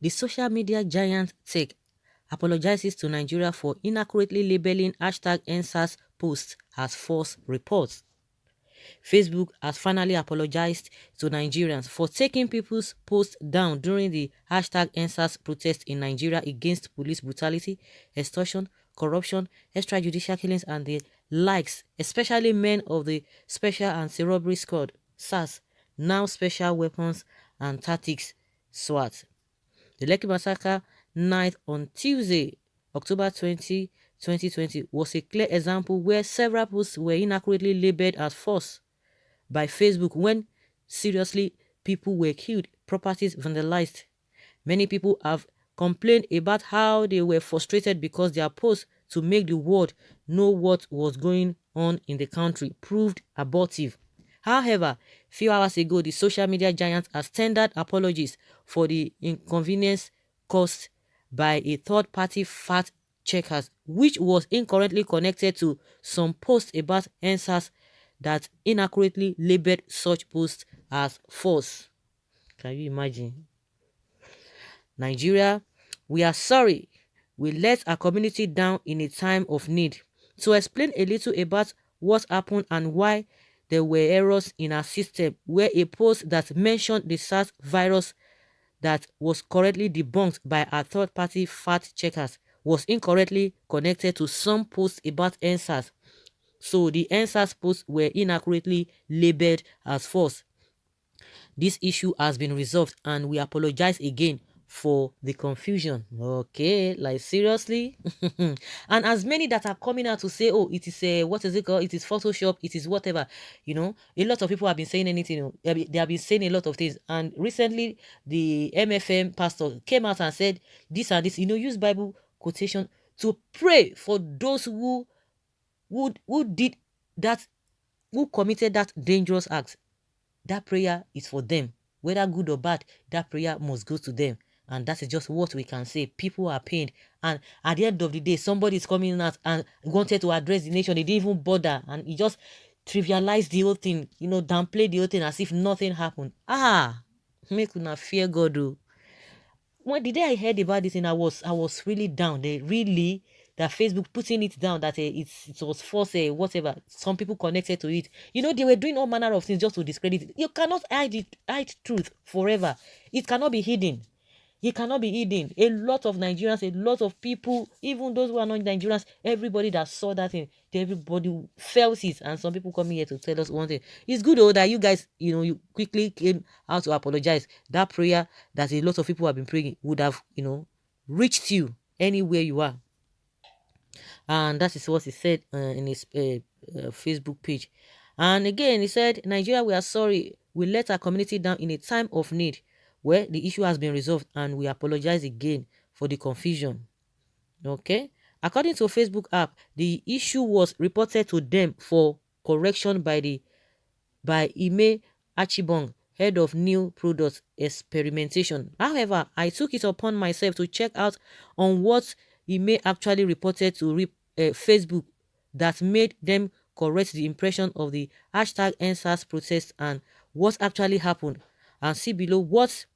The social media giant Tech apologizes to Nigeria for inaccurately labeling #NSAS posts as false reports. Facebook has finally apologized to Nigerians for taking people's posts down during the #NSAS protest in Nigeria against police brutality, extortion, corruption, extrajudicial killings, and the likes, especially men of the Special Anti-Robbery Squad, SAS, now Special Weapons and Tactics, SWAT. The Lekki massacre night on Tuesday, October 20, 2020 was a clear example where several posts were inaccurately labeled as false by Facebook when seriously people were killed, properties vandalized. Many people have complained about how they were frustrated because their posts to make the world know what was going on in the country proved abortive. However, few hours ago, the social media giant has tendered apologies for the inconvenience caused by a third-party fact checkers, which was incorrectly connected to some posts about NSAS that inaccurately labeled such posts as false. Can you imagine? Nigeria, we are sorry. We let our community down in a time of need. To explain a little about what happened and why there were errors in our system, where a post that mentioned the SARS virus that was correctly debunked by our third-party fact checkers was incorrectly connected to some posts about NSAS. So the NSAS posts were inaccurately labeled as false. This issue has been resolved and we apologize again for the confusion. Okay, like seriously? And as many that are coming out to say, oh, it is a, what is it called? It is Photoshop, it is whatever. A lot of people have been saying anything. They have been saying a lot of things. And recently, the MFM pastor came out and said this and this, use Bible quotation to pray for those who did that, who committed that dangerous act. That prayer is for them. Whether good or bad, that prayer must go to them. And that is just what we can say. People are pained. And at the end of the day, somebody is coming out and wanted to address the nation. They didn't even bother. And he just trivialized the whole thing. Downplay the whole thing as if nothing happened. Make una fear God. When the day I heard about this, and I was really down. They really, that Facebook putting it down that it was false, whatever. Some people connected to it. They were doing all manner of things just to discredit it. You cannot hide truth forever. It cannot be hidden. It cannot be hidden. A lot of Nigerians, a lot of people, even those who are not Nigerians, everybody that saw that thing, everybody felt it. And some people coming here to tell us one thing. It's good though that you guys, you quickly came out to apologize. That prayer that a lot of people have been praying would have, reached you anywhere you are. And that is what he said in his Facebook page. And again, he said, Nigeria, we are sorry. We let our community down in a time of need where the issue has been resolved and we apologize again for the confusion. Okay. According to a Facebook app, the issue was reported to them for correction by Ime Achibong, head of new product experimentation. However, I took it upon myself to check out on what Ime actually reported to Facebook that made them correct the impression of the #NSAS protest and what actually happened, and see below what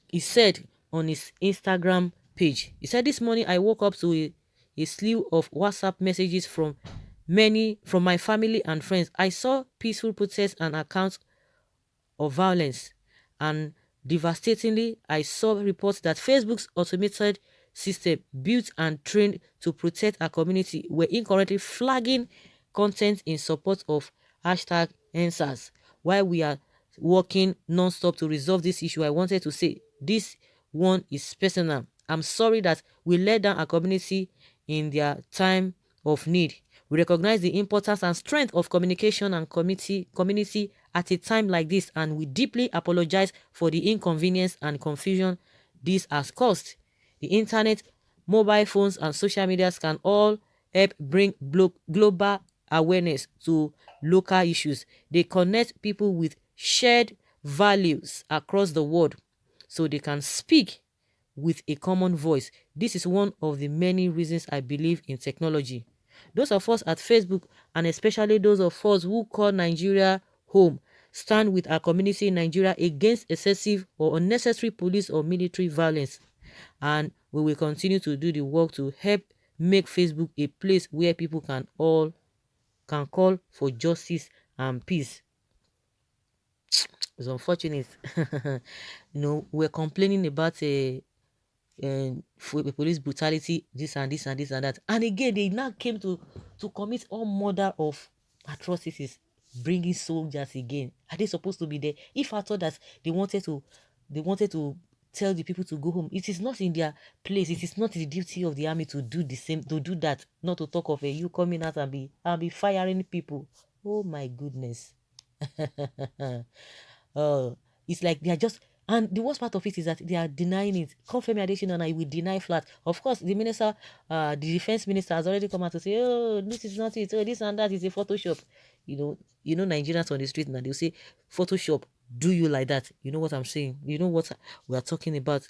he said on his Instagram page. He said, this morning I woke up to a slew of WhatsApp messages from my family and friends. I saw peaceful protests and accounts of violence, and devastatingly I saw reports that Facebook's automated system built and trained to protect our community were incorrectly flagging content in support of #NSAS. While we are working non-stop to resolve this issue, I wanted to say this one is personal. I'm sorry that we let down our community in their time of need. We recognize the importance and strength of communication and community at a time like this, and we deeply apologize for the inconvenience and confusion this has caused. The internet, mobile phones, and social medias can all help bring global awareness to local issues. They connect people with shared values across the world so they can speak with a common voice. This is one of the many reasons I believe in technology. Those of us at Facebook, and especially those of us who call Nigeria home, stand with our community in Nigeria against excessive or unnecessary police or military violence. and we will continue to do the work to help make Facebook a place where people can call for justice and peace. It's unfortunate. We're complaining about police brutality, this and this and this and that, and again they now came to commit all murder of atrocities, bringing soldiers again. Are they supposed to be there? If I thought that they wanted to tell the people to go home, it is not in their place. It is not the duty of the army to do the same, to do that. Not to talk of you coming out and be firing people. Oh my goodness. Oh, it's like they are just, and the worst part of it is that they are denying it. Confirm addition and I will deny flat. Of course, the defense minister has already come out to say, oh, this is not it. Oh, this and that is a Photoshop. Nigerians on the street now, they'll say, Photoshop, do you like that? You know what I'm saying? You know what we are talking about.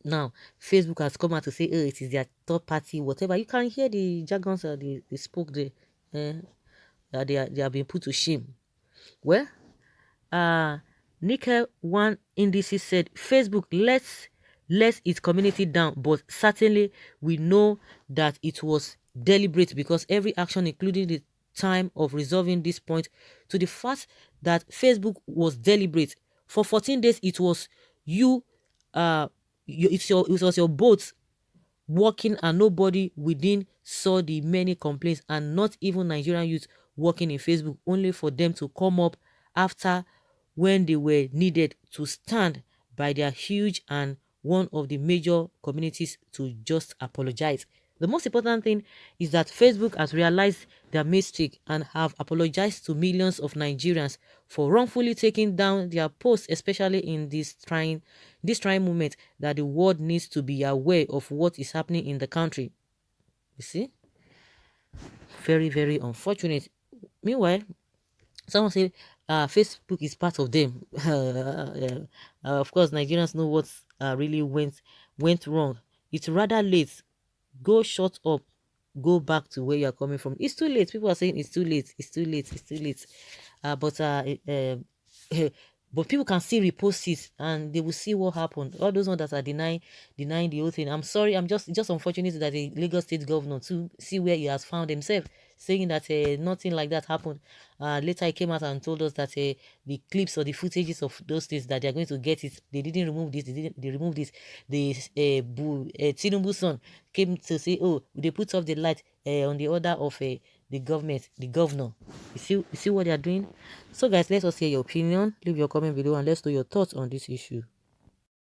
Now, Facebook has come out to say, oh, it is their third party, whatever. You can hear the jargons they spoke there. That they are being put to shame. Well, Nickel One Indices said Facebook lets its community down, but certainly we know that it was deliberate because every action, including the time of resolving this point, to the fact that Facebook was deliberate. For 14 days, it was you, it was your boat working and nobody within saw the many complaints, and not even Nigerian youth working in Facebook, only for them to come up after when they were needed to stand by their huge and one of the major communities to just apologize. The most important thing is that Facebook has realized their mistake and have apologized to millions of Nigerians for wrongfully taking down their posts, especially in this trying moment that the world needs to be aware of what is happening in the country. You see? Very, very unfortunate. Meanwhile, someone say Facebook is part of them. Of course, Nigerians know what really went wrong. It's rather late. Go shut up. Go back to where you are coming from. It's too late. People are saying it's too late. It's too late. It's too late. But people can still repost it and they will see what happened. All those ones that are denying the whole thing. I'm sorry. I'm just unfortunate that the Lagos State governor to see where he has found himself, saying that nothing like that happened. Later he came out and told us that the clips or the footages of those things that they are going to get it. They didn't remove this. They removed this. The Tinubu's son came to say, oh, they put off the light on the order of the governor. You see what they are doing. So guys, let us hear your opinion. Leave your comment below and let's know your thoughts on this issue.